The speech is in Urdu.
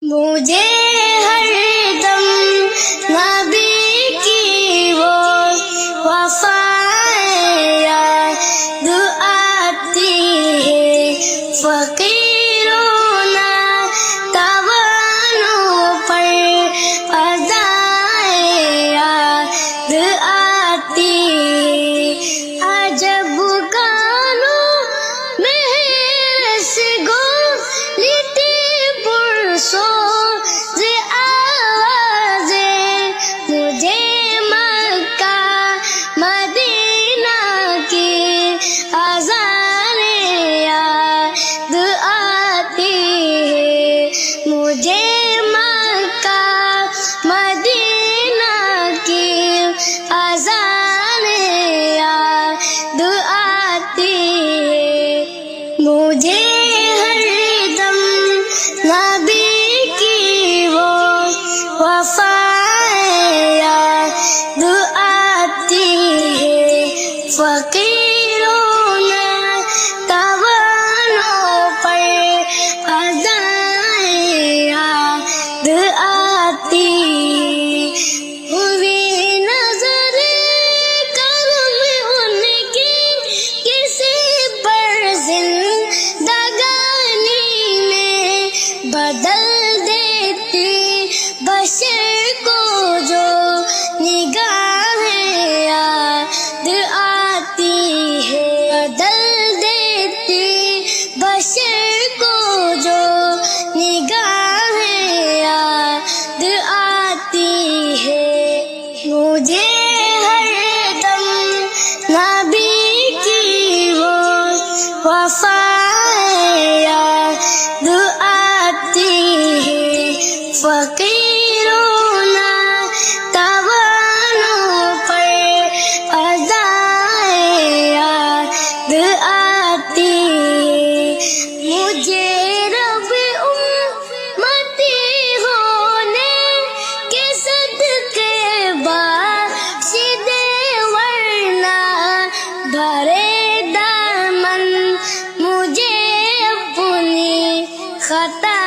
مجھے ہر دم نبی کی وہ وفائیں یاد آتی ہے، فقیروں ناتوانوں پر فضائیں یاد آتی ہے۔ عجب کانوں میں سے گولتی پرسوز آوازیں، مجھے مکہ مدینہ کی اذانیں یاد آتی ہے، مجھے مکہ مدینہ کی اذانیں یاد آتی ہے۔ مجھے ہر دم نبی کی وہ وفائیں یاد آتی ہے، فقیروں ناتوانوں پر فضائیں یاد آتی ہے۔ ہوئی نظر کرم ان کی کسی پر زندگانی میں بدل دیتی بشر کو جو نگاہیں یاد آتی ہے، بدل دیتی بشر کو جو نگاہیں یاد آتی ہے۔ مجھے ہر دم نبی کی وہ وفائیں یاد آتی ہے، فقیروں ناتوانوں پر فضائیں یاد آتی ہے۔ مجھے رب امتی ہونے کے صدقے بخش دے، ورنہ بھرے دامن مجھے اپنی خطا